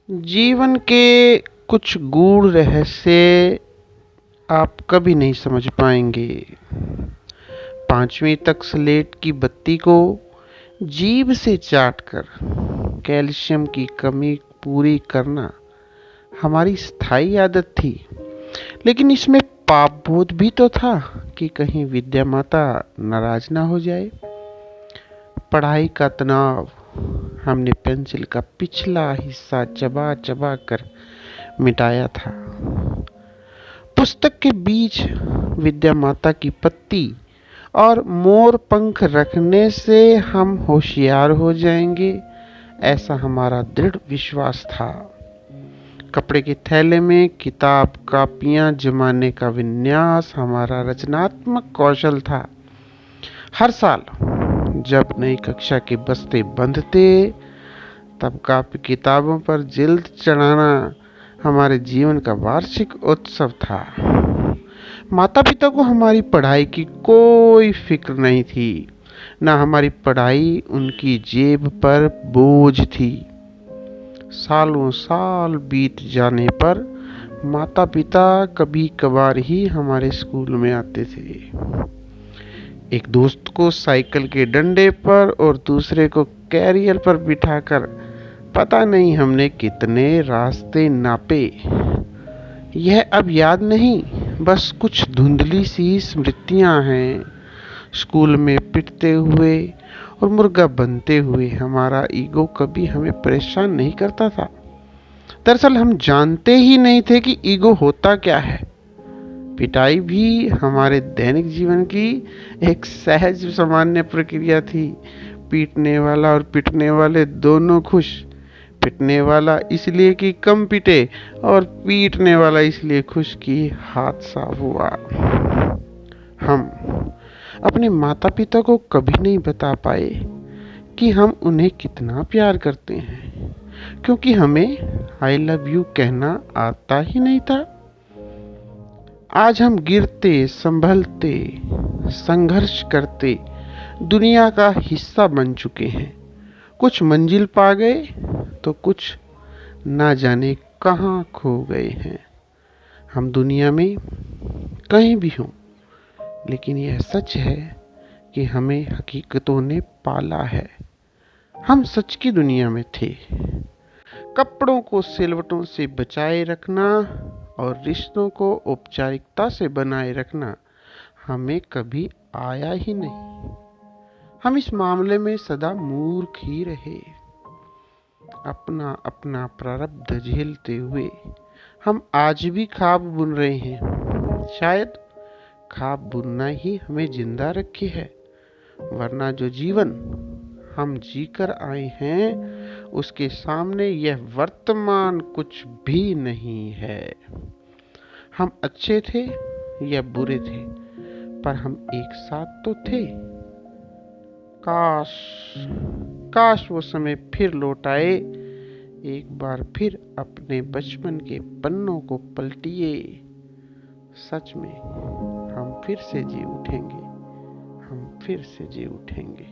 जीवन के कुछ गूढ़ रहस्य आप कभी नहीं समझ पाएंगे। 5वीं तक स्लेट की बत्ती को जीभ से चाटकर कैल्शियम की कमी पूरी करना हमारी स्थायी आदत थी। लेकिन इसमें पाप बोध भी तो था कि कहीं विद्या माता नाराज ना हो जाए। पढ़ाई का तनाव हमने पेंसिल का पिछला हिस्सा चबा चबा कर मिटाया था। पुस्तक के बीच विद्या माता की पत्ती और मोर पंख रखने से हम होशियार हो जाएंगे, ऐसा हमारा दृढ़ विश्वास था। कपड़े के थैले में किताब कापियां जमाने का विन्यास हमारा रचनात्मक कौशल था। हर साल जब नई कक्षा के बस्ते बंधते तब कापी किताबों पर जिल्द चढ़ाना हमारे जीवन का वार्षिक उत्सव था। माता पिता को हमारी पढ़ाई की कोई फिक्र नहीं थी, ना हमारी पढ़ाई उनकी जेब पर बोझ थी। सालों साल बीत जाने पर माता पिता कभी कभार ही हमारे स्कूल में आते थे। एक दोस्त को साइकिल के डंडे पर और दूसरे को कैरियर पर बिठाकर पता नहीं हमने कितने रास्ते नापे। यह अब याद नहीं, बस कुछ धुंधली सी स्मृतियां हैं। स्कूल में पिटते हुए और मुर्गा बनते हुए हमारा ईगो कभी हमें परेशान नहीं करता था। दरअसल हम जानते ही नहीं थे कि ईगो होता क्या है। पिटाई भी हमारे दैनिक जीवन की एक सहज सामान्य प्रक्रिया थी। पीटने वाला और पिटने वाले दोनों खुश। पिटने वाला इसलिए कि कम पिटे और पीटने वाला इसलिए खुश कि हाथ साफ हुआ। हम अपने माता पिता को कभी नहीं बता पाए कि हम उन्हें कितना प्यार करते हैं, क्योंकि हमें आई लव यू कहना आता ही नहीं था। आज हम गिरते संभलते संघर्ष करते दुनिया का हिस्सा बन चुके हैं। कुछ मंजिल पा गए तो कुछ ना जाने कहाँ खो गए हैं। हम दुनिया में कहीं भी हों, लेकिन यह सच है कि हमें हकीकतों ने पाला है। हम सच की दुनिया में थे। कपड़ों को सिलवटों से बचाए रखना और रिश्तों को औपचारिकता से बनाए रखना हमें कभी आया ही नहीं। हम इस मामले में सदा मूर्ख ही रहे। अपना अपना प्रारब्ध झेलते हुए हम आज भी ख्वाब बुन रहे हैं। शायद ख्वाब बुनना ही हमें जिंदा रखी है, वरना जो जीवन हम जीकर आए हैं उसके सामने यह वर्तमान कुछ भी नहीं है। हम अच्छे थे या बुरे थे, पर हम एक साथ तो थे। काश काश वो समय फिर लौट आए। एक बार फिर अपने बचपन के पन्नों को पलटिए। सच में हम फिर से जी उठेंगे, हम फिर से जी उठेंगे।